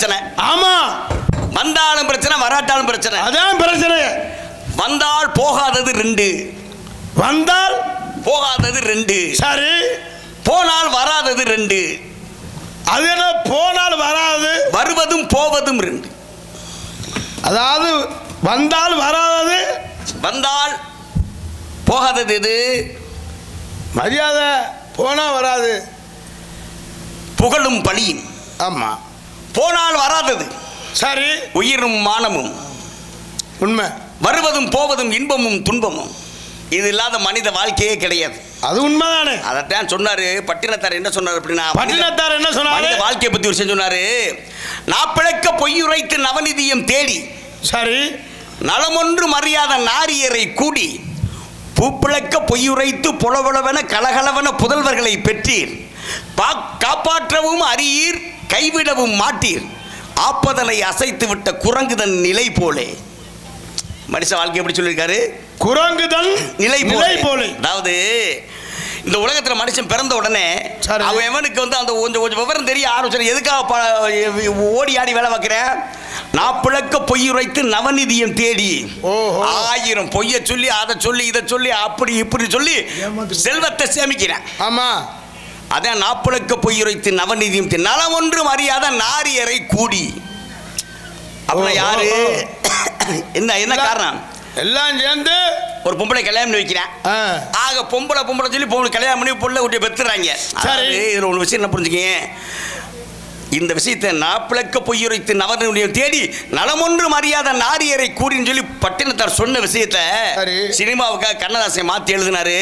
பிரச்சனை. ஆமா, வந்தாலும் பிரச்சனை, வராட்டாலும் பிரச்சனை. அதான் பிரச்சனை. வந்தால் போகாதது 2, வந்தால் போகாதது 2, சரி. போனால் வராதது 2. அது என்ன போனால் வராது? வருவதும் போவதும் 2. அதாவது வந்தால் வராதது, வந்தால் போகாதது எது? மரியாதை. போனா வராது, புகழும் பழியும். ஆமா. போனால் வராதது சரி, உயிரும் மானமும். உண்மை. வருவதும் போவதும் இன்பமும் துன்பமும். இது இல்லாத மனித வாழ்க்கையே கிடையாது. அது உண்மைதானே. அதைத்தான் சொன்னாரு பட்டினத்தார். என்ன சொன்னார் அப்படின்னா, பட்டினத்தார் என்ன சொன்னாரு? வாழ்க்கையை பத்தி ஒரு விஷயம் சொன்னாரு. நாப்பிழக்க பொய்யுரைத்து நவநிதியம் தேடி, சரி, நலமொன்று மறியாத நாரியரை கூடி, பூப்பிழக்க பொய்யுரைத்து புலவளவன கலகலவன புதல்வர்களை பெற்றீர், காப்பாற்றவும் அறியீர், கைவிடவும் மாட்டீர், ஆப்பதனை அசைத்து விட்ட குரங்குதன் நிலை போலே. மனுஷ வாழ்க்கை எப்படி சொல்லியிருக்காரு? குரங்குதன் நிலை போலே. அதாவது இந்த உலகத்தில் மனுஷன் பிறந்த உடனே அவன் எவனுக்கு வந்து அந்த கொஞ்சம் விவரம் தெரிய ஆரம்பிச்சு, எதுக்காக ஓடி ஆடி வேலை பார்க்கிறேன்? நாப்பிழக்க பொய்யுரைத்து நவநிதியம் தேடி, 1000 பொய்ய சொல்லி, அதை சொல்லி, இதை சொல்லி, அப்படி இப்படி சொல்லி செல்வத்தை சேமிக்கிறேன். ஆமா, அதான் நாப்பிழக்க பொய்யுரைத்து நவநிதியம் தேடி, நலம் ஒன்றும் அறியாத நாரியரை கூடி. அப்புறம் யாரு? என்ன காரணம்? எல்லாம் சேர்ந்து ஒரு பொம்பளை கல்யாணம் பண்ணி வைக்கிறேன். ஆக பொம்பளை சொல்லி பொம்பளை கல்யாணம் பண்ணி பொண்ணை ஊட்டி பெத்துறாங்க. இதுல ஒரு விஷயம் என்ன புரிஞ்சுக்கீங்க? இந்த விஷயத்தை நாப்பிழக்க பொய்யுரைத்து நவநிதியம் தேடி நலமொன்றும் அறியாத நாரியரை கூடின்னு சொல்லி பட்டினத்தார் சொன்ன விஷயத்தை சினிமாவுக்காக கண்ணதாசன் மாத்தி எழுதினாரு.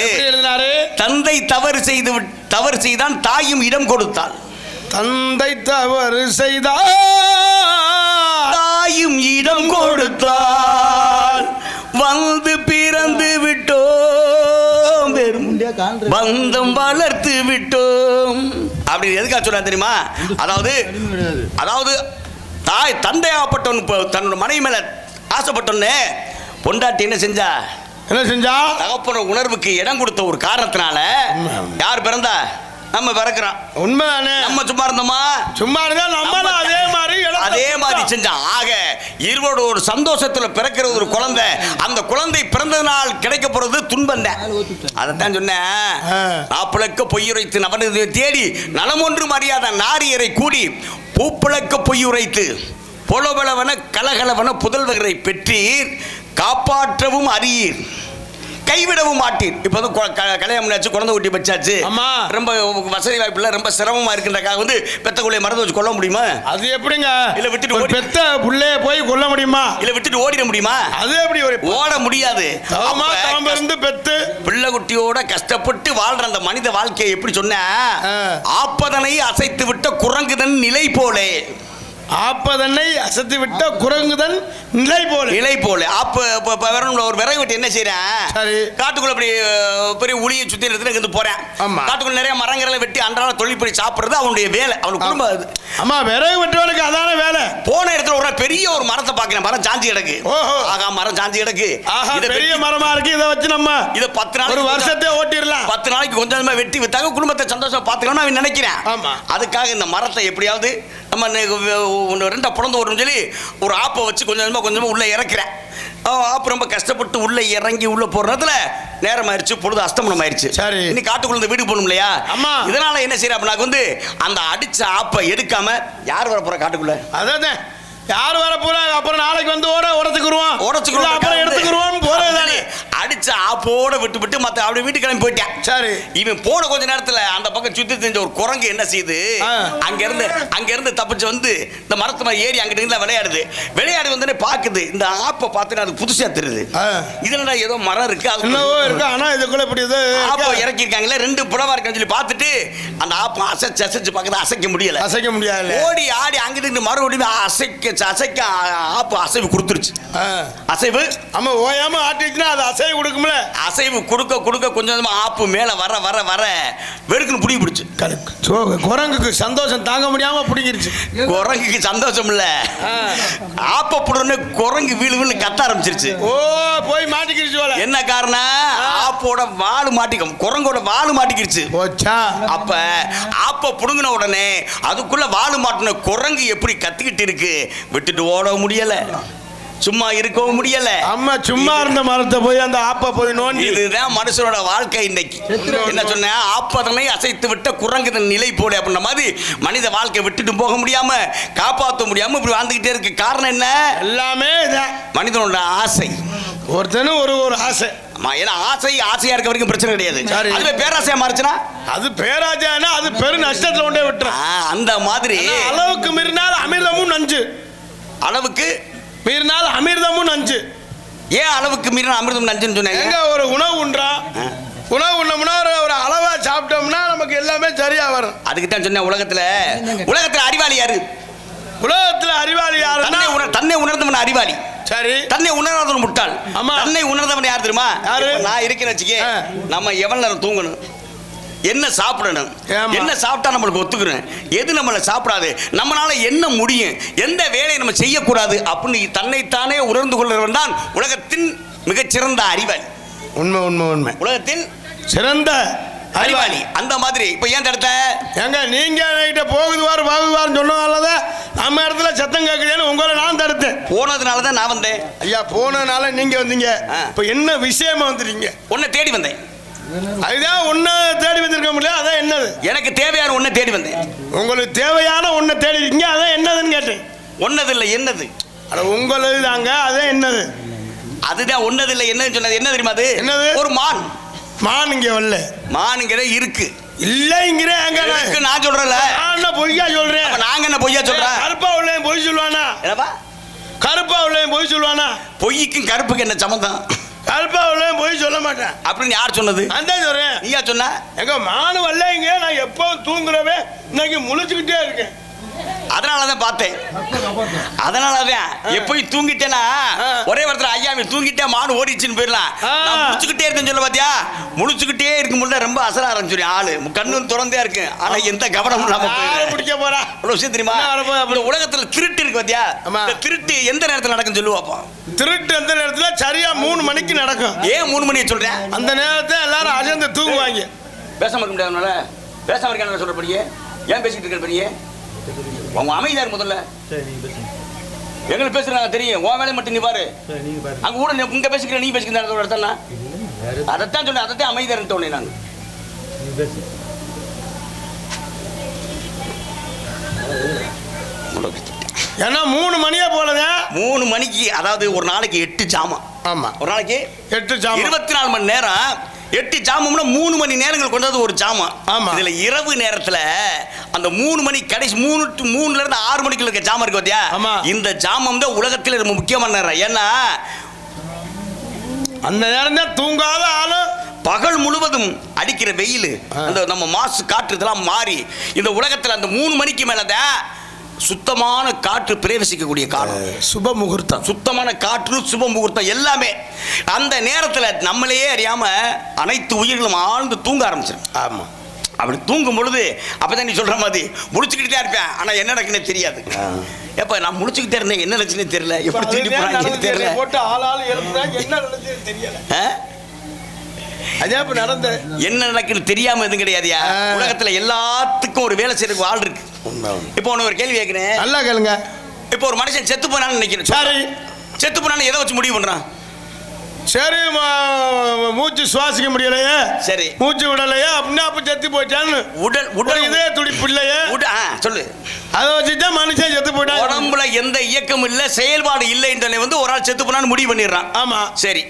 தந்தை தவறு செய்தான் தாயும் இடம் கொடுத்தாள். தந்தை தவறு செய்தால் தாயும் இடம் கொடுத்தால், வந்து பிறந்து விட்டோம், பந்தம் வளர்த்து விட்டோம். அப்படி எதுக்காக சொல்ல தெரியுமா? அதாவது தாய் தந்தையாகப்பட்டவன் தன்னோட மனைவி மேல ஆசைப்பட்டோன்னு பொண்டாட்டி என்ன செஞ்சா? தகப்பன உணர்வுக்கு இடம் கொடுத்த ஒரு காரணத்தினால யார் பிறந்தா? நம்ம பிறக்கிறோம். உண்மைதானே? நம்ம சும்மா இருந்தோமா? சும்மா இருந்தா நம்ம அதே மாதிரி செஞ்சான். ஆக இருவரோட ஒரு சந்தோஷத்துல பிறக்கிற ஒரு குழந்தை, அந்த குழந்தை பிறந்ததனால் கிடைக்க போறது துன்பம் தான். அதைத்தான் சொன்னேன். நாப்பிழக்க பொய்யுரைத்து நவநிதியம் தேடி நலமொன்றும் அறியாத நாரியரை கூடி, பூப்பிழக்க பொய்யுரைத்து புலவளவன கலகலவன புதல்வர்களை பெற்றீர், காப்பாற்றவும் அறியீர், கைவிடவும் மாட்டீர். இப்போ வந்து கல்யாணம் பண்ணாச்சு, குழந்தை ஊட்டி வச்சாச்சு, ரொம்ப வசதி வாய்ப்பு இல்லை, ரொம்ப சிரமமா இருக்கின்றக்காக வந்து பெத்த பிள்ளைய மறந்து வச்சு கொல்ல முடியுமா? அது எப்படிங்க? இல்ல விட்டுட்டு பெத்த பிள்ளைய போய் கொல்ல முடியுமா? இல்ல விட்டுட்டு ஓடிட முடியுமா? அது எப்படி? ஓட முடியாது. பெத்து பிள்ளை குட்டியோட கஷ்டப்பட்டு வாழ்ற அந்த மனித வாழ்க்கையை எப்படி சொன்ன? ஆப்பதனை அசைத்து விட்ட குரங்குதன் நிலை போலே. ஆப்பதனை அசைத்து விட்ட குரங்குதன் நிலை போல. ஒரு விறகு வெட்டி என்ன செய்யறேன்? காட்டுக்குள்ள அப்படி பெரிய உளியை சுத்தி இருந்து போறேன். காட்டுக்குள்ள நிறைய மரங்களை வெட்டி அன்றாட தொழில் பண்ணி சாப்பிடுறது அவனுடைய வேலை, அவனுக்கு குடும்பம் அது. ஆமா, விறகு வெட்டுவனுக்கு அதான வேலை. போன இடத்துல ஒரு பெரிய ஒரு மரத்தை பாக்கிறேன், மரம் சாஞ்சி கிடக்கு. ஆகா, மரம் சாஞ்சி கிடக்கு, இது பெரிய மரமா இருக்கு, இதை வச்சு நம்ம இதை 10 நாள் ஒரு வருஷத்தை ஓட்டிடலாம். 10 நாளைக்கு கொஞ்சமா வெட்டி வித்தாங்க, குடும்பத்தை சந்தோஷம் பார்த்துக்கலாம் அவன் நினைக்கிறேன். அதுக்காக இந்த மரத்தை எப்படியாவது நம்ம 2 பிறந்து வரணும்னு சொல்லி ஒரு ஆப்பை வச்சு கொஞ்சமா உள்ள இறக்கிறேன். ஆப்பு ரொம்ப கஷ்டப்பட்டு உள்ள இறங்கி உள்ள போறதுல நேரம் ஆயிடுச்சு, பொழுது அஸ்தமனம் ஆயிடுச்சு. சரி, இன்னைக்கு காட்டுக்குள்ள வீட்டுக்கு போகணும் இல்லையா? இதனால என்ன செய்யற அப்படின்னா வந்து அந்த அடிச்ச ஆப்பை எடுக்காம யார் வர போற காட்டுக்குள்ள? அதான் யார் வர போறாங்க? அப்புறம் நாளைக்கு வந்து உடச்சுக்குருவோம், அப்புறம் எடுத்துக்குருவோம் போறதுதானே. அடிச்ச ஆப்போட விட்டு மத்த அப்படி வீட்டுக்கு கிளம்பி போயிட்டேன். சரி, இவன் போன கொஞ்ச நேரத்துல அந்த பக்கம் சுத்தி தெரிஞ்ச ஒரு குரங்கு என்ன செய்யுது? அங்க இருந்து தப்பிச்சு வந்து இந்த மரத்து மேல ஏறி அங்கிட்ட விளையாடு வந்து பாக்குது. இந்த ஆப்பை பார்த்து அது புதுசா தெரியுது. இதுல ஏதோ மரம் இருக்கு, ஆனா இதுக்குள்ள இப்படி ஆப்பை இறக்கி இருக்காங்களே, 2 புடவா இருக்குன்னு சொல்லி பார்த்துட்டு அந்த ஆப்பை அசைச்சு பார்க்குது, அசைக்க முடியல. ஓடி ஆடி அங்கிட்டு மறுபடியும் அசைக்க ஆப்பு அசைவு கொடுத்துருச்சு. அசைவு நம்ம ஓயாம ஆட்டிச்சுன்னா அது அசைவு கொடுக்கும்ல. அசைவு கொடுக்க கொடுக்க கொஞ்சம் கொஞ்சமா ஆப்பு மேல வர வர வர வெறுக்குன்னு புடி பிடிச்சு. குரங்குக்கு சந்தோஷம் தாங்க முடியாம பிடிக்கிருச்சு. குரங்குக்கு சந்தோஷம் இல்ல, ஆப்ப புடுன்னு குரங்கு வீழு வீழு கத்த ஆரம்பிச்சிருச்சு. ஓ போய் மாட்டிக்கிருச்சு போல. என்ன காரணம்? ஆப்போட வாலு மாட்டிக்கும், குரங்கோட வாலு மாட்டிக்கிருச்சு. போச்சா? அப்ப ஆப்ப புடுங்கின உடனே அதுக்குள்ள வாலு மாட்டின குரங்கு எப்படி கத்திக்கிட்டு இருக்கு, விட்டுட்டு ஓட முடியல, சும்மா இருக்கவும் முடியல. அம்மா சும்மா இருந்த மரத்தை போய் அந்த ஆப்ப போய் நோண்டி. இதுதான் மனுஷனோட வாழ்க்கை இன்னைக்கு. என்ன சொன்ன? ஆப்பதனை அசைத்து விட்ட குரங்கு நிலை போல அப்படின்ற மாதிரி மனித வாழ்க்கை விட்டுட்டு போக முடியாம காப்பாற்ற முடியாம இப்படி வாழ்ந்துகிட்டே இருக்கு. காரணம் என்ன? எல்லாமே மனிதனோட ஆசை. ஒருத்தனும் ஒரு ஆசை. ஏன்னா ஆசையா இருக்க வரைக்கும் பிரச்சனை கிடையாது. அதுவே பேராசையா மாறுச்சுன்னா அது பேராஜானா அது பெரு நஷ்டத்துல கொண்டே விட்டுரும். அந்த மாதிரி அளவுக்கு மீறினால் அமிர்தமும் நஞ்சு. அளவுக்கு மீறினால் அமிர்தமும் நஞ்சு. ஏன் அளவுக்கு மீறினால் அமிர்தம் நஞ்சுன்னு சொன்னாங்க? எங்க ஒரு உணவு உண்றோம், உணவு உண்ணோம்னா ஒரு அளவா சாப்பிட்டோம்னா நமக்கு எல்லாமே சரியா வரும். அதுக்கு தான் சொன்னேன், உலகத்துல அறிவாளி யாரு? உலகத்துல அறிவாளி யாரு? தன்னை உணர்ந்தவன் அறிவாளி. சரி. தன்னை உணர்ந்தவன் முட்டாள். தன்னை உணர்ந்தவன் யார் தெரியுமா? யாரு? நான் இருக்கேன்னு வச்சுக்கே, நம்ம எவ்வளவு நேரம் தூங்கணும், என்ன சாப்பிடணும், என்ன சாப்பிட்டா நம்மளுக்கு ஒத்துக்கிறேன், எது நம்மளை சாப்பிடாது, நம்மளால என்ன முடியும், எந்த வேலையை நம்ம செய்யக்கூடாது அப்படின்னு தன்னைத்தானே உணர்ந்து கொள்கிறவன் தான் உலகத்தின் மிகச்சிறந்த அறிவாளி. உண்மை உண்மை உண்மை. உலகத்தின் சிறந்த அறிவாளி. அந்த மாதிரி இப்ப ஏன் தடுத்த? எங்க நீங்க என்கிட்ட போகுதுவார்னு சொன்னதால நம்ம இடத்துல சத்தம் கேட்குறேன்னு உங்களை நான் தடுத்தேன். போனதுனால தான் நான் வந்தேன். ஐயா போனதுனால நீங்க வந்தீங்க. இப்ப என்ன விஷயமா வந்துட்டீங்க? உன்னை தேடி வந்தேன். அதுதான் ஒன்ன தேடி வந்திருக்க முடியல. அதான் என்னது? எனக்கு தேவையான ஒன்றை தேடி வந்தேன். உங்களுக்கு தேவையான ஒன்றை தேடி இருக்கீங்க. அதான் என்னதுன்னு கேட்டேன். ஒன்னது இல்லை என்னது? அட உங்களுக்கு தாங்க. அதான் என்னது? அதுதான் ஒன்னது இல்லை என்னன்னு சொன்னது. என்ன தெரியுமா அது? என்னது? ஒரு மான். மான் இங்க வரல. மானுங்கிற இருக்கு இல்லைங்கிற அங்க நான் சொல்றேன்ல. நான் பொய்யா சொல்றேன். நாங்க என்ன பொய்யா சொல்றேன்? கருப்பா உள்ள பொய் சொல்லுவானா? கருப்பா உள்ள பொய் சொல்லுவானா? பொய்க்கும் கருப்புக்கு என்ன சம்பந்தம்? கருப்பா உள்ள பொய் சொல்ல மாட்டேன் அப்படின்னு யார் சொன்னது? அந்த சொல்றேன். நீயா சொன்ன? எங்க மானு வரல இங்க. நான் எப்போ தூங்குறவே இன்னைக்கு முழிச்சுக்கிட்டே இருக்கேன். அதனாலதான் பார்த்தேன். அதனாலதான் எப்பயும் தூங்கிட்டேன்னா ஒரே வாரத்துல ஐயா தூங்கிட்டே மானு ஓடிச்சுன்னு போயிடலாம். முழிச்சுக்கிட்டே இருக்குன்னு சொல்ல பாத்தியா? முழிச்சுக்கிட்டே இருக்கும்போது ரொம்ப அசர ஆரம்பிச்சு ஆளு கண்ணு திறந்தே இருக்கு. ஆனா எந்த கவனமும் இல்லாம பிடிக்க போறா. விஷயம் தெரியுமா? உலகத்துல திருட்டு இருக்கு பாத்தியா? திருட்டு எந்த நேரத்துல நடக்கும் சொல்லுவாப்பா? திருட்டு எந்த நேரத்துல? சரியா 3 மணிக்கு நடக்கும். ஏன் 3 மணிக்கு சொல்றேன்? அந்த நேரத்தை எல்லாரும் அஜந்து தூங்குவாங்க. பேசாம இருக்க முடியாதுனால பேசாம இருக்க சொல்றபடியே ஏன் பேசிட்டு இருக்கிறபடியே உங்க அமைதியா இருக்கு. முதல்ல எங்களுக்கு பேசுறாங்க தெரியும். உன் வேலையை மட்டும் நீ பாரு. அங்க கூட உங்க பேசிக்கிற நீ பேசிக்கிறேன். அதைத்தான் சொன்னேன். அதைத்தான் அமைதியா இருந்தோன்னே நான். ஏன்னா 3 மணியே போலதே. 3 மணிக்கு அதாவது ஒரு நாளைக்கு 8 ஜாமான். ஆமா, ஒரு நாளைக்கு 8 ஜாமான். 24 மணி நேரம் 8 ஜாமம்னா 3 மணி நேரங்கள் கொண்டது ஒரு ஜாமான். ஆமா. இதுல இரவு நேரத்துல அந்த 3 மணி கடைசி 3 இருந்து 6 மணிக்குள்ள இருக்க ஜாமான் இருக்கு பாத்தியா? இந்த ஜாமம் தான் உலகத்துல ரொம்ப முக்கியமான நேரம். ஏன்னா அந்த நேரம் தான் தூங்காத ஆளு பகல் முழுவதும் அடிக்கிற வெயில், அந்த நம்ம மாசு காற்று இதெல்லாம் மாறி இந்த உலகத்துல அந்த 3 மணிக்கு மேலதான் சுத்தமான காற்று பிரவேசிக்கக்கூடிய காலம். சுப முகூர்த்தம். சுத்தமான காற்று, சுப முகூர்த்தம் எல்லாமே அந்த நேரத்தில் நம்மளையே அறியாம அனைத்து உயிர்களும் ஆழ்ந்து தூங்க ஆரம்பிச்சிடும். ஆமா, அப்படி தூங்கும் பொழுது அப்பதான் நீ சொல்ற மாதிரி முடிச்சுக்கிட்டே இருப்பேன். ஆனா என்ன நடக்குன்னு தெரியாது. எப்ப நான் முடிச்சுக்கிட்டே இருந்தேன், என்ன நடந்துச்சுன்னு தெரியல, எப்படி தூக்கி போறாங்கன்னு தெரியல, போட்டு ஆளாள் எழுப்புறாங்க, என்ன நடந்துச்சுன்னு தெரியல. நடந்த என்ன நடக்குன்னு தெரியாம எதுவும் கிடையாதுயா. உலகத்துல எல்லாத்துக்கும் ஒரு வேலை செய்யறதுக்கு ஆள் இருக்கு. இப்போ உனக்கு ஒரு கேள்வி கேட்கிறேன், நல்லா கேளுங்க. இப்போ ஒரு மனுஷன் செத்து போனான்னு நினைக்கிறேன். சரி, செத்து போனான்னு எதை வச்சு முடிவு பண்றான்? சரி, மூச்சு சுவாசிக்க முடியலையே, சரி மூச்சு விடலையே அப்படின்னா அப்ப செத்து போயிட்டான்னு. உடல் இதே துடிப்பு இல்லையே, சொல்லு, அதை வச்சுதான் மனுஷன் செத்து போயிட்டான். உடம்புல எந்த இயக்கம் இல்ல, செயல்பாடு இல்லைன்னு வந்து ஒரு ஆள் செத்து போனான்னு முடிவு பண்ணிடுறான். ஆமா, சரி,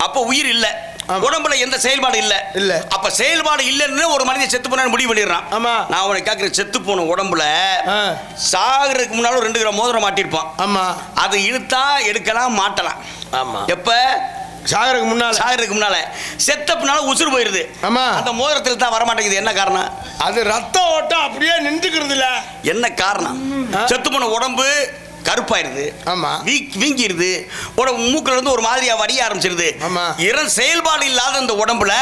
அப்போ உயிர் இல்ல, உடம்புல எந்த செயல்பாடு இல்ல. இல்ல, அப்ப செயல்பாடு இல்லன்னு ஒரு மனிதன் செத்து போனான்னு முடிவு பண்ணிடுறான். ஆமா, நான் உனக்கு கேட்கிறேன், செத்து போன உடம்புல சாகுறதுக்கு முன்னால 2 கிராம் மோதிரம் மாட்டிருப்பான். ஆமா, அது இழுத்தா எடுக்கலாம், மாட்டலாம். ஆமா, எப்ப சாகருக்கு முன்னால. செத்த பின்னால உசுறு போயிருது. ஆமா, அந்த மோதிரத்தில் தான் வர மாட்டேங்குது. என்ன காரணம்? அது ரத்த ஓட்டம் அப்படியே நின்றுக்கிறது இல்ல. என்ன காரணம்? செத்து போன உடம்பு கருப்பாயிருது. ஆமா. வீங்கிருது. மூக்குல இருந்து ஒரு மாதிரியா வடிய ஆரம்பிச்சிருது. ஆமா. செயல்பாடு இல்லாத இந்த உடம்புல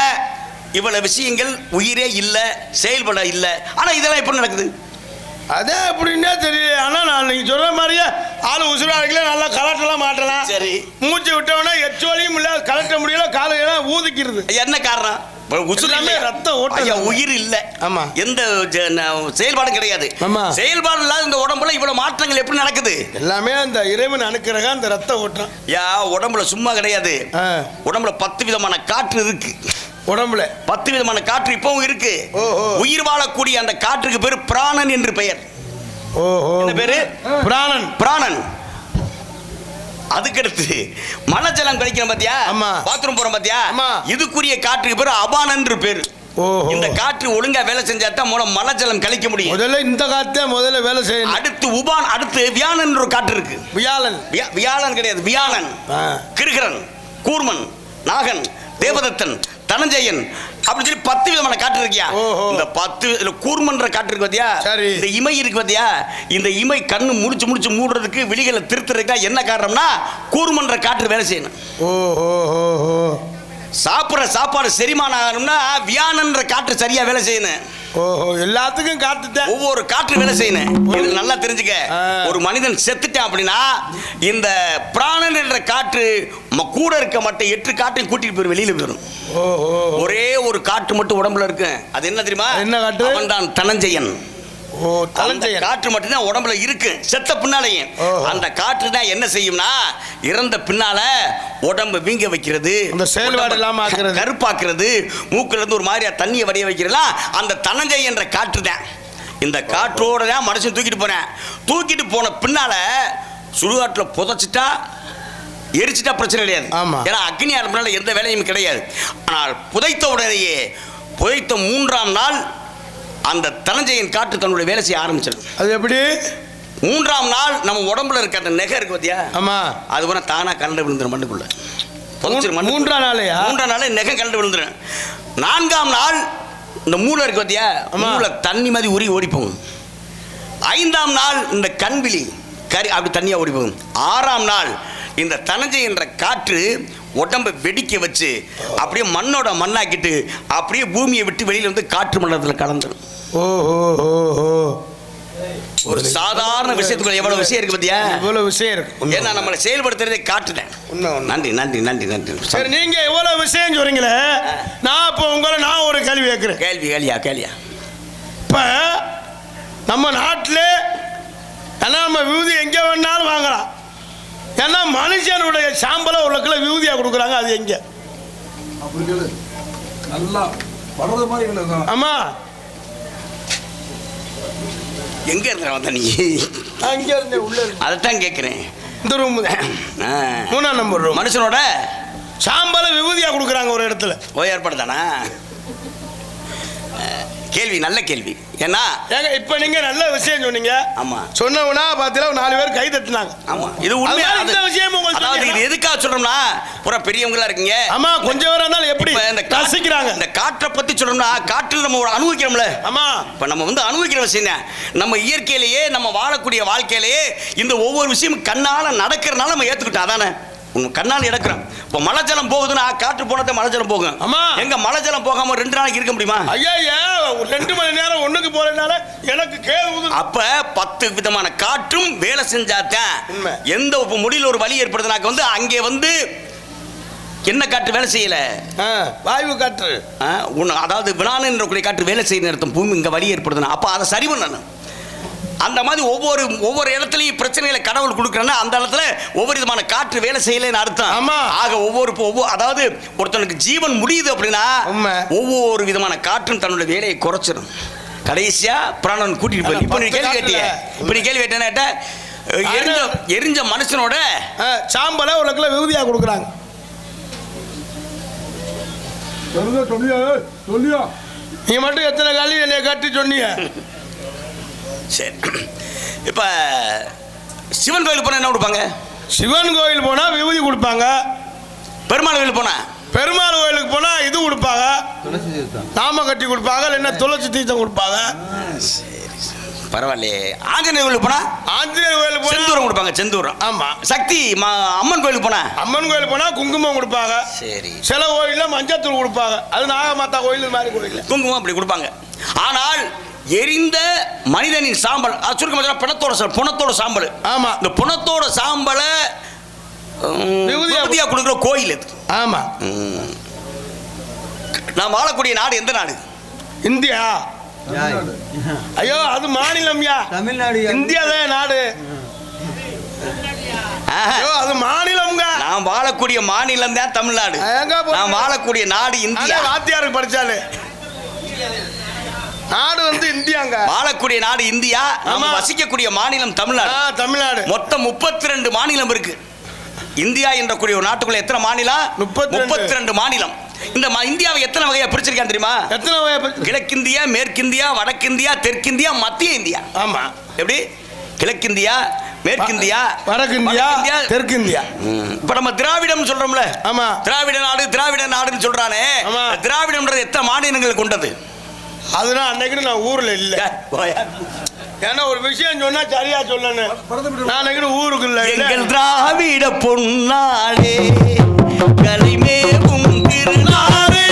இவ்வளவு விஷயங்கள், உயிரே இல்ல, செயல்பட இல்ல. ஆனா இதெல்லாம் எப்படி நடக்குது? அதே எப்படின்னே தெரியல. ஆனா நான் நீங்க சொல்ற மாதிரியே ஆளு உசுராடிக்கல, நல்லா கலட்டெல்லாம் மாட்டலாம். சரி. மூச்சு விட்டவொடனே எச்சோலியும் இல்ல, கலட்ட முடியல, காலையெல்லாம் ஊதிக்கிறது. என்ன காரணம்? ரத்த ஓட்டம், உயிர் இல்ல. ஆமா. எந்த செயல்பாடும் கிடையாது. ஆமா. செயல்பாடு இல்லாத இந்த உடம்புல இவ்வளவு மாற்றங்கள் எப்படி நடக்குது? எல்லாமே அந்த இறைவன் அனுக்கிறக அந்த ரத்த ஓட்டம். உடம்புல சும்மா கிடையாது. உடம்புல 10 விதமான காற்று இருக்கு. உடம்புல 10 விதமான காற்று இப்பவும் இருக்கு. உயிர் வாழக்கூடிய அந்த காற்றுக்கு பேரு பிராணன் என்று பெயர். என்ன பேரு? பிராணன். பிராணன். அதுக்கடுத்து மலஜலம் கழிக்கிறோம் பாத்தியா? பாத்ரூம் போறோம் பாத்தியா? இதுக்குரிய காற்றுக்கு பேரு அபானன் என்று பேரு. இந்த காற்று ஒழுங்கா வேலை செஞ்சா தான் மூலம் மலஜலம் கழிக்க முடியும். முதல்ல இந்த காற்று முதல்ல வேலை செய்யணும். அடுத்து வியானன் ஒரு காற்று இருக்கு. வியாழன் கிடையாது, வியாழன். கிருகரன், கூர்மன், நாகன், தேவதத்தன், தனஞ்சயன் அப்படி சொல்லி 10 விதமான காற்று இருக்கியா? இந்த 10 கூர்மன்ற காற்று இருக்கு பாத்தியா? இந்த இமை இருக்கு பாத்தியா? இந்த இமை கண்ணு முடிச்சு மூடுறதுக்கு, விழிகளை திருத்துறதுக்கு என்ன காரணம்னா கூர்மன்ற காற்று வேலை செய்யணும். சாப்பிட்ற சாப்பாடு செரிமானம் ஆகணும்னா வியானன்ற காற்று சரியா வேலை செய்யணும். எல்லாத்துக்கும் காற்று, ஒவ்வொரு காற்று வேலை செய்யணும். இது நல்லா தெரிஞ்சுக்க. ஒரு மனிதன் செத்துட்டான் அப்படின்னா இந்த பிராணன் என்ற காற்று கூட இருக்க மட்டும் 8 காற்றையும் கூட்டிட்டு போய் வெளியில போயிடும். ஒரே ஒரு காற்று மட்டும் உடம்புல இருக்கு. அது என்ன தெரியுமா? என்ன காற்று? அவன் தான் தனஞ்சயன். காற்று மட்டும்தான் உடம்புல இருக்கு. செத்த பின்னாலையும் அந்த காற்று தான் என்ன செய்யும்னா இறந்த பின்னால உடம்பு வீங்க வைக்கிறது, செயல்பாடு இல்லாம கருப்பாக்குறது, மூக்குல இருந்து ஒரு மாதிரியா தண்ணியை வடிய வைக்கிறதா அந்த தனஞ்சை என்ற காற்று தான். இந்த காற்றோட தான் மனுஷன் தூக்கிட்டு போன பின்னால சுடுகாட்டுல புதைச்சிட்டா எரிச்சிட்டா பிரச்சனை கிடையாது. ஏன்னா அக்னி ஆரம்பினால எந்த வேலையும் கிடையாது. ஆனால் புதைத்த உடனேயே புதைத்த 3ஆம் நாள் அந்த தனஞ்சையின் காற்று தன்னுடைய வேலை செய்ய ஆரம்பிச்சிடும். அது எப்படி? 3ஆம் நாள் நம்ம உடம்புல இருக்க அந்த நெகை இருக்கு பாத்தியா? ஆமா. அது கூட தானா கலண்டு விழுந்துடும் மண்ணுக்குள்ள. 3ஆம் நாளே நெகை கலண்டு விழுந்துடும். 4ஆம் நாள் இந்த மூளை இருக்கு பாத்தியா? மூளை தண்ணி மாதிரி உரி ஓடி போகும். 5ஆம் நாள் இந்த கண்விழி கறி அப்படி தண்ணியா ஓடி போகும். 6ஆம் நாள் இந்த தனஞ்சை என்ற காற்று உடம்பை வெடிக்க வச்சு அப்படியே மண்ணோட மண்ணாக்கிட்டு அப்படியே பூமியை விட்டு வெளியில வந்து காற்று மண்டலத்தில் கலந்துடும். ஒரு சாதாரண விஷயத்துக்குள்ள எவ்வளவு விஷயம் இருக்கு பாத்தியா? இவ்வளவு விஷயம் இருக்கு. ஏன்னா நம்மளை செயல்படுத்துறதே காட்டுட்டேன். நன்றி நன்றி நன்றி நன்றி. சரி, நீங்க எவ்வளவு விஷயம் சொல்றீங்களே, நான் இப்போ நான் ஒரு கேள்வி கேட்கிறேன். கேள்வியா இப்ப நம்ம நாட்டில் நம்ம விபூதி எங்க வேணாலும் வாங்கலாம். ஏன்னா மனுஷனுடைய சாம்பலை ஒரு கிலோ விபூதியா கொடுக்குறாங்க. அது எங்க? ஆமா, எங்க இருந்த வந்த நீ? அங்க இருந்தே உள்ள. அதைத்தான் கேட்கிறேன். இந்த ரூம் 3ஆம் நம்பர் ரூம். மனுஷனோட சாம்பலை விபூதியா கொடுக்குறாங்க ஒரு இடத்துல. ஏற்பாடு தானா? கேள்வி, நல்ல கேள்வி. ஏன்னா இப்ப நீங்க நல்ல விஷயம் சொன்னீங்க. ஆமா, சொன்னவனா பாத்தீங்களா 4 பேர் கை தட்டினாங்க. ஆமா, இது உண்மை. அந்த விஷயம் அதாவது இது எதுக்காக சொல்றோம்னா புற பெரியவங்களா இருக்கீங்க. ஆமா, கொஞ்சம் பேரா இருந்தாலும் எப்படி இந்த ரசிக்கிறாங்க. இந்த காற்றை பத்தி சொல்றோம்னா காற்றில் நம்ம அனுபவிக்கிறோம்ல. ஆமா, இப்ப நம்ம அனுபவிக்கிற விஷயம் தான். நம்ம இயற்கையிலேயே நம்ம வாழக்கூடிய வாழ்க்கையிலேயே இந்த ஒவ்வொரு விஷயமும் கண்ணால நடக்கிறனால நம்ம ஏத்துக்கிட்டோம். அதானே கண்ணால் எடுக்கிறோம். இப்போ மழை ஜலம் போகுதுன்னா காற்று போனதை மழை ஜலம் போகும். ஆமா, எங்க மழை ஜலம் போகாம 2 நாளைக்கு இருக்க முடியுமா? ஐயா, 2 மணி நேரம் ஒண்ணுக்கு போறதுனால எனக்கு கேள்வி. அப்ப 10 விதமான காற்றும் வேலை செஞ்சாதான் எந்த முடியல ஒரு வலி ஏற்படுதுனாக்க அங்கே என்ன காற்று வேலை செய்யல? வாயு காற்று. அதாவது வினான என்ற காற்று வேலை செய்ய நிறுத்தம். பூமி இங்க வலி ஏற்படுதுன்னா அப்ப அதை சரி பண்ணணும். அந்த மாதிரி ஒவ்வொரு இடத்துலையும் பிரச்சனைகளை கடவுள் கொடுக்குறேன்னா அந்த இடத்துல ஒவ்வொரு விதமான காற்று வேலை செய்யலைன்னு அர்த்தம். ஆமா, ஆக ஒவ்வொரு அதாவது ஒருத்தனுக்கு ஜீவன் முடியுது அப்படின்னா ஒவ்வொரு விதமான காற்றும் தன்னுடைய வேலையை குறைச்சிடும். கடைசியா பிராணன் கூட்டிட்டு போய் இப்ப நீ கேள்வி கேட்ட எரிஞ்ச மனுஷனோட சாம்பலை ஒரு கிலோ விபூதியா கொடுக்குறாங்க. நீ மட்டும் எத்தனை காலி என்னை கட்டி சொன்னீங்க. சரி, இப்போ சிவன் கோயில் போனால் என்ன கொடுப்பாங்க? சிவன் கோயில் போனால் விபூதி கொடுப்பாங்க. பெருமாள் கோயில் போனால் கோயிலுக்கு போனால் இது கொடுப்பாங்க, நாம கட்டி கொடுப்பாங்க, இல்லைன்னா துளசி தீர்த்தம் கொடுப்பாங்க. சரி, பரவாயில்லையே. ஆஞ்சநேயர் கோயிலுக்கு போனா ஆஞ்சநேயர் கோயிலுக்கு போனா செந்தூரம் கொடுப்பாங்க, செந்தூரம். ஆமா. சக்தி அம்மன் கோயிலுக்கு போனா அம்மன் கோயிலுக்கு போனா குங்குமம் கொடுப்பாங்க. சரி. சில கோயில்ல மஞ்சத்தூள் கொடுப்பாங்க. அது நாகமாதா கோயில் மாதிரி கோயில் குங்குமம் அப்படி கொடுப்பாங்க. ஆனால் எரிந்த மனிதனின் சாம்பல், சுருக்கமாக புணத்தோட சாம்பல். ஆமா. இந்த புணத்தோட சாம்பலை விபூதியா கொடுக்குற கோயில் இது. ஆமா. நான் வாழக்கூடிய நாடு எந்த நாடு? இந்தியா. ஐயோ அது மாநிலம்யா. தமிழ்நாடு. இந்தியா தான் நாடு. ஐயோ அது மாநிலம்ங்க. நான் வாழக்கூடிய மாநிலம் தான் தமிழ்நாடு. நான் வாழக்கூடிய நாடு இந்தியா. வாத்தியாருக்கு படிச்சாலே நாடு வந்து இந்தியாங்க. வாழக்கூடிய நாடு இந்தியா. நம்ம வசிக்கக்கூடிய மாநிலம் தமிழ்நாடு. தமிழ்நாடு. மொத்தம் 32 மாநிலம் இருக்கு. இந்தியா என்ற கூடிய ஒரு நாட்டுக்குள்ள எத்தனை மாநிலம்? 32 மாநிலம். இந்த இந்தியாவை எத்தனை வகையா பிரிச்சிருக்கான் தெரியுமா? எத்தனை வகையா? கிழக்கிந்தியா, மேற்கிந்தியா, வடக்கிந்தியா, தெற்கிந்தியா, மத்திய இந்தியா. ஆமா. எப்படி? கிழக்கிந்தியா, மேற்கிந்தியா, வடக்கிந்தியா, தெற்கிந்தியா. இப்ப நம்ம திராவிடம் சொல்றோம்ல. ஆமா. திராவிட நாடு, திராவிட நாடுன்னு சொல்றானே. திராவிடம்ன்றது எத்தனை மாநிலங்கள் கொண்டது? அதுதான் அன்னைக்கு நான் ஊர்ல இல்ல. ஏன்னா ஒரு விஷயம் சொன்னா சரியா சொல்லணும். நான் அன்னைக்கு ஊருக்கு இல்ல. எங்கள் திராவிட பொன்னாளே கலைமேவும் திருநாளே,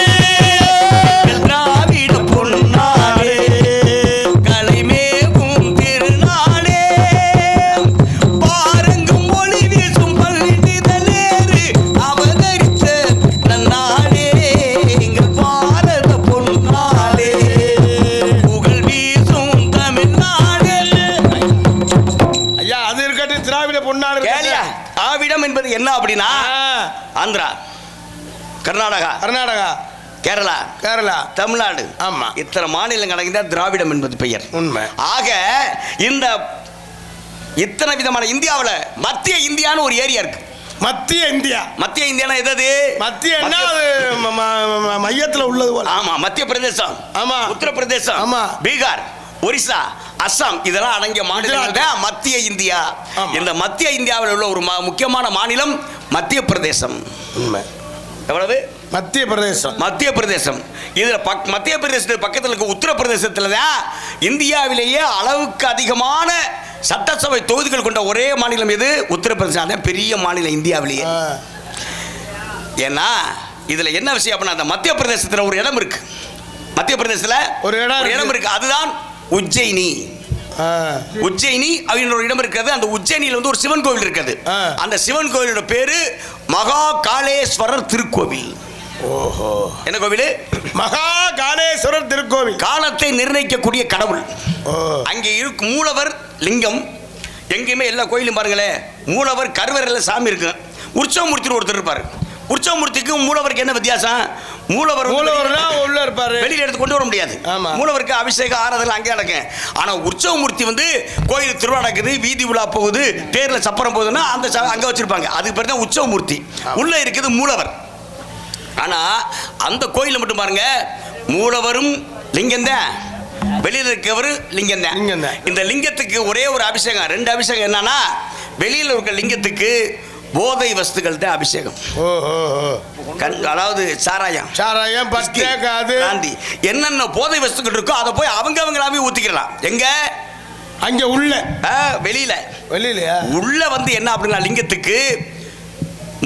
திராவிட பொன்னாளே கலைமேவும் திருநாளே, பாருங்கும் ஒளி வீசும் பள்ளிதலேறு அவதரித்த நன்னாளே, எங்கள் பாரத பொன்னாளே புகழ் வீசும் தமிழ்நாடு. ஐயா அது இருக்கட்டும், திராவிட பொன்னாடு. திராவிடம் என்பது என்ன அப்படின்னா ஆந்திரா, கர்நாடகா, கேரளா, தமிழ்நாடு. ஆமா. இத்தனை மாநிலம் கணக்கிட்டா திராவிடம் என்பது பெயர். உண்மை. ஆக இந்த இத்தனை விதமான இந்தியாவில் மத்திய இந்தியான்னு ஒரு ஏரியா இருக்கு. மத்திய இந்தியா. மத்திய இந்தியானா எது? மத்திய மையத்தில் உள்ளது போல. ஆமா. மத்திய பிரதேசம், ஆமா. உத்தரப்பிரதேசம், ஆமா. பீகார், ஒரிசா, அஸ்ஸாம் இதெல்லாம் அடங்கிய மாநிலங்கள் தான் மத்திய இந்தியா. இந்த மத்திய இந்தியாவில் உள்ள ஒரு முக்கியமான மாநிலம் மத்திய பிரதேசம். உண்மை. எவ்வளவு? மத்திய பிரதேசம். மத்திய பிரதேசம். இதுல மத்திய பிரதேசத்துக்கு பக்கத்தில் இருக்க உத்தரப்பிரதேசத்துல தான் இந்தியாவிலேயே அளவுக்கு அதிகமான சட்டசபை தொகுதிகள் கொண்ட ஒரே மாநிலம் எது? உத்தரப்பிரதேசம். தான் பெரிய மாநிலம் இந்தியாவிலேயே. ஏன்னா இதுல என்ன விஷயம் அப்படின்னா, அந்த மத்திய பிரதேசத்துல ஒரு இடம் இருக்கு. மத்திய பிரதேசத்துல ஒரு இடம் இருக்கு. அதுதான் உஜ்ஜயினி. உஜ்ஜயினி அப்படின்ற ஒரு இடம் இருக்கிறது. அந்த உஜ்ஜயினியில் வந்து ஒரு சிவன் கோவில் இருக்கிறது. அந்த சிவன் கோவிலோட பேரு மகா காளேஸ்வரர் திருக்கோவில். ஓஹோ. என்ன கோவில்? மகா காளேஸ்வரர் திருக்கோவில். காலத்தை நிர்ணயிக்கக்கூடிய கடவுள். அங்கே இருக்கும் மூலவர் லிங்கம். எங்கேயுமே எல்லா கோயிலும் பாருங்களேன், மூலவர் கருவறையில் சாமி இருக்கு. உற்சவமூர்த்தி ஒருத்தர் இருப்பார். உற்சவமூர்த்திக்கும் மூலவருக்கு என்ன வித்தியாசம்? மூலவர் உள்ள இருப்பாரு, வெளியில எடுத்து கொண்டு வர முடியாது. மூலவருக்கு அபிஷேகம் ஆராதனை அங்கே நடக்கும். ஆனா உற்சவமூர்த்தி வந்து கோயில் திருவிழா நடக்குது, வீதி உலா போகுது, தேர்ல சப்பரம் போகுதுன்னா அந்த அங்க வச்சிருப்பாங்க. அதுக்கு பேர் தான் உற்சவமூர்த்தி. உள்ள இருக்குது மூலவர். ஆனா அந்த கோயில மட்டும் பாருங்க, மூலவரும் லிங்கம் தான், வெளியில இருக்கவர் லிங்கம் தான். இந்த லிங்கத்துக்கு ஒரே ஒரு அபிஷேகம், 2 அபிஷேகம். என்னன்னா வெளியில இருக்க லிங்கத்துக்கு போதை வஸ்துக்கள் தான் அபிஷேகம். அதாவது சாராயம், காந்தி, என்னென்ன போதை வஸ்துக்கள் இருக்கோ அதை போய் அவங்களாவே ஊத்திக்கலாம். எங்க? அங்க உள்ள. வெளியில உள்ள வந்து என்ன அப்படின்னா, லிங்கத்துக்கு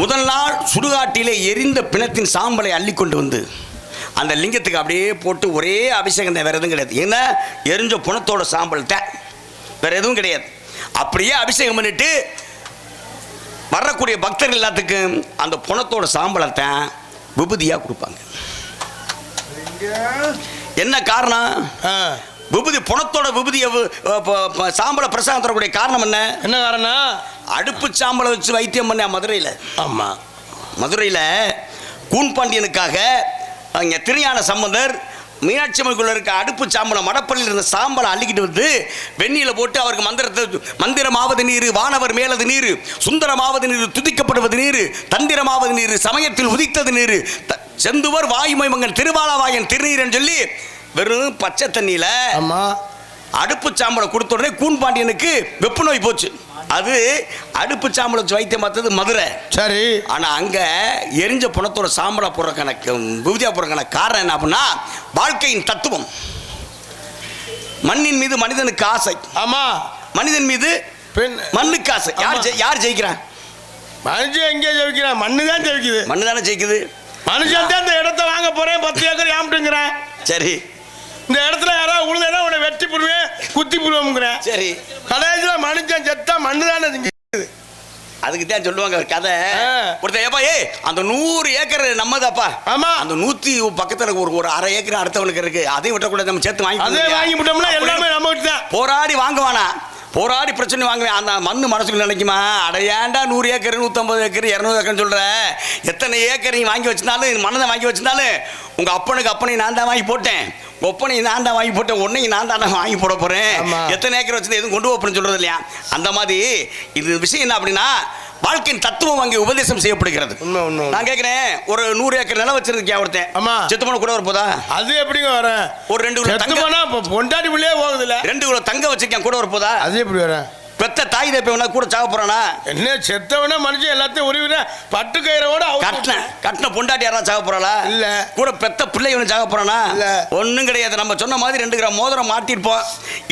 முதல் நாள் சுடுகாட்டிலே எரிந்த பிணத்தின் சாம்பலை அள்ளி கொண்டு வந்து அந்த லிங்கத்துக்கு அப்படியே போட்டு ஒரே அபிஷேகம் தான், வேற எதுவும் கிடையாது. ஏன்னா எரிஞ்ச பிணத்தோட சாம்பல் தான், வேற எதுவும் கிடையாது. அப்படியே அபிஷேகம் பண்ணிட்டு வரக்கூடிய பக்தர்கள் எல்லாத்துக்கும் அந்த புணத்தோட சாம்பலத்தை விபூதியா கொடுப்பாங்க. என்ன காரணம்? விபூதி, புணத்தோட விபூதியை சாம்பலை பிரசாதம் தரக்கூடிய காரணம் என்ன காரணம்? அடுப்பு சாம்பலை வச்சு வைத்தியம் பண்ண மதுரையில். ஆமா, மதுரையில் கூன்பாண்டியனுக்காக அங்கே திருஞான சம்பந்தர் மீனாட்சி அம்மனுக்குள்ள இருக்க அடுப்பு சாம்பலை, மடப்பள்ளியில் இருந்த சாம்பலை அள்ளிக்கிட்டு வந்து வெந்நியில் போட்டு அவருக்கு மந்திரமாவது நீர், வானவர் மேலது நீர், சுந்தரமாவது நீர், துதிக்கப்படுவது நீர், தந்திரமாவது நீர், சமயத்தில் உதித்தது நீர், செந்துவர் வாயுமயமங்கன் திருவாலாவாயன் திருநீரன் சொல்லி வெறும் பச்சை தண்ணியில அடுப்பு சாம்பலை கொடுத்த உடனே கூன்பாண்டியனுக்கு வெப்பு நோய் போச்சு. அது அடுப்பு சாம்பலை வச்சு வைத்தியம் பார்த்தது மதுரை. சரி. ஆனா அங்க எரிஞ்ச புணத்தோட சாம்பலை போடுறதுக்கான விபூதியா போடுறதுக்கான காரணம் என்ன அப்படின்னா, வாழ்க்கையின் தத்துவம். மண்ணின் மீது மனிதனுக்கு ஆசை. ஆமா. மனிதன் மீது பெண் மண்ணுக்கு ஆசை. யார் ஜெயிக்கிறான்? மனுஷன் எங்கே ஜெயிக்கிறான்? மண்ணு தான் ஜெயிக்குது. மண்ணு தானே ஜெயிக்குது. மனுஷன் தான் இந்த இடத்த வாங்க போறேன் 10 ஏக்கர் ஏம்பிட்டுங்கிறேன். சரி. இந்த இடத்துல யாராவது உழுதா உன்னை வெட்டி போடுவேன், குத்தி போடுவோம்ங்கிறேன். சரி. கடைசியில் மனுஷன் செத்தா மண்ணு தானே. அதுக்கு தான் சொல்லுவாங்க கதை. ஒருத்தன் ஏப்பா அந்த 100 ஏக்கர் நம்மதாப்பா. ஆமா. அந்த 100 பக்கத்துல ஒரு அரை ஏக்கர் அடுத்தவனுக்கு இருக்கு. அதையும் விட்டக்கூடாது, நம்ம சேர்த்து வாங்கி விட்டோம்னா எல்லாமே நம்ம கிட்ட தான். போராடி வாங்குவானா, போராடி பிரச்சனை வாங்குவேன். அந்த மண்ணு மனசுக்கு நினைக்குமா, அடையாண்டா 100 ஏக்கர் 150 ஏக்கர் 200 ஏக்கர்னு சொல்ற. எத்தனை ஏக்கர் நீ வாங்கி வச்சிருந்தாலும் மண்ணை வாங்கி வச்சிருந்தாலும் உங்க அப்பனை நான் தான் வாங்கி போட்டேன், ஒப்பனை நான் தான் வாங்கி போட்டேன், உன்னை நான் தான் வாங்கி போட போறேன். எத்தனை ஏக்கர் வச்சு எதுவும் கொண்டு போறேன்னு சொல்றது இல்லையா? அந்த மாதிரி இது விஷயம் என்ன அப்படின்னா, வாழ்க்கையின் தத்துவம் அங்கே உபதேசம் செய்யப்படுகிறது. நான் கேட்கிறேன், ஒரு 100 ஏக்கர் நிலம் வச்சிருக்கேன் ஒருத்தன். ஆமா. செத்து போன கூட போதா? அது எப்படிங்க வர? ஒரு 2 கிலோ தங்கம் பொண்டாட்டி பிள்ளையே போகுது இல்ல. 2 கிலோ தங்கம் வச்சிருக்கேன் கூட போதா? அது எப்படி வர? பெத்த தாய் தப்பவனா கூட சாக போறானா? என்ன செத்தவனா மனுஷன் எல்லாத்தையும் உருவின பட்டு கயிறோட கட்டின பொண்டாட்டி யாரா சாக போறாளா? இல்ல. கூட பெத்த பிள்ளைவன சாக போறானா? இல்ல. ஒண்ணும் கிடையாது. நம்ம சொன்ன மாதிரி 2 கிராம் மோதிரம் மாட்டிருப்போம்.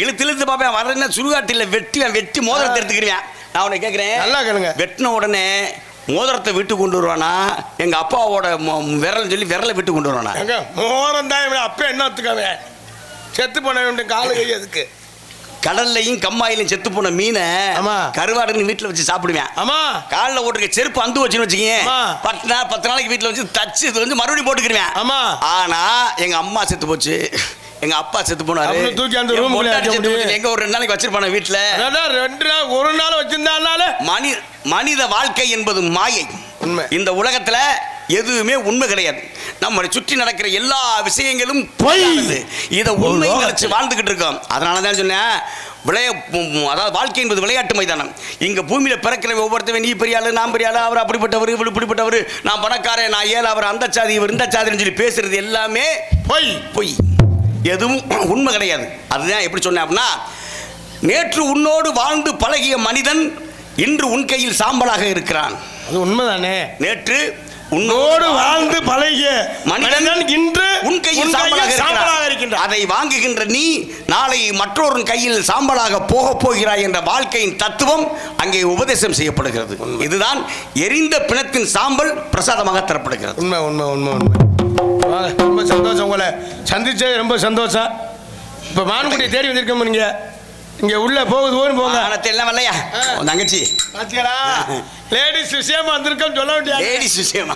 இழுத்து பாப்பேன் வரேன்னா சுடுகாட்டில வெட்டி மோதிரத்தை எடுத்துக்கிறேன். நான் உன்னை கேட்கிறேன், நல்லா கேளுங்க. வெட்டின உடனே மோதிரத்தை விட்டு கொண்டு வருவானா, எங்க அப்பாவோட விரல் சொல்லி விரலை விட்டு கொண்டு வருவானா? மோதிரம் தான் அப்ப என்ன ஒத்துக்காவே செத்து போன காலு கை அதுக்கு. கடல்லையும் கம்மாயிலையும் செத்து போன மீனை கருவாடுன்னு வீட்டுல வச்சு சாப்பிடுவேன். ஆமா. காலில் ஓட்டுக்க செருப்பு அந்து வச்சுன்னு வச்சுக்கீங்க, 10 நாளைக்கு வீட்டுல வச்சு தச்சு இது வந்து மறுபடியும் போட்டுக்கிருவேன். ஆமா. ஆனா எங்க அம்மா செத்து போச்சு, எங்க அப்பா செத்து போனாரு, தூக்கி அந்த ரூம்ல எங்க ஒரு 2 நாளைக்கு வச்சிருப்பான வீட்டுல. 2 நாள் 1 நாள் வச்சிருந்தால மனித வாழ்க்கை என்பது மாயை. இந்த உலகத்துல எதுவுமே உண்மை கிடையாது. நம்மளை சுற்றி நடக்கிற எல்லா விஷயங்களும் பொய். இதை உண்மை நினைச்சு வாழ்ந்துகிட்டு இருக்கோம். அதனாலதான் சொன்னேன், அதாவது வாழ்க்கை என்பது விளையாட்டு மைதானம். இங்க பூமியில பிறக்கிற ஒவ்வொருத்தவன் நீ பெரிய ஆளு, நான் பெரிய ஆளு, அவர் அப்படிப்பட்டவர் இவர் இப்படிப்பட்டவர், நான் பணக்காரன், நான் ஏழை, அவர் அந்த சாதி இவர் இந்த சாதின்னு சொல்லி பேசுறது எல்லாமே பொய். எதுவும் உண்மை கிடையாது. அதுதான் எப்படி சொன்னேன் அப்படின்னா, நேற்று உன்னோடு வாழ்ந்து பழகிய மனிதன் இன்று உன் கையில் சாம்பலாக இருக்கிறான். அது உண்மைதானே. நேற்று உன்னோடு வாழ்ந்து பழகிய மனிதன் இன்று உன் கையில் சாம்பலாக இருக்கின்றான். அதை வாங்குகின்ற நீ நாளை மற்றொரு கையில் சாம்பலாக போகிறாய் என்ற வாழ்க்கையின் தத்துவம் அங்கே உபதேசம் செய்யப்படுகிறது. இதுதான் எரிந்த பிணத்தின் சாம்பல் பிரசாதமாக தரப்படுகிறது. உண்மை உண்மை உண்மை உண்மை. ரொம்ப சந்தோஷம், உங்களை சந்திச்சது ரொம்ப சந்தோஷம். இப்போ மான்குட்டியை தேடி வந்திருக்கோம். நீங்க இங்க உள்ள போங்க. எல்லாம் வரலையா தங்கச்சி? பாத்தீங்களா, லேடிஸ் விஷயமா வந்திருக்கோம் சொல்ல வேண்டிய. லேடிஸ் விஷயமா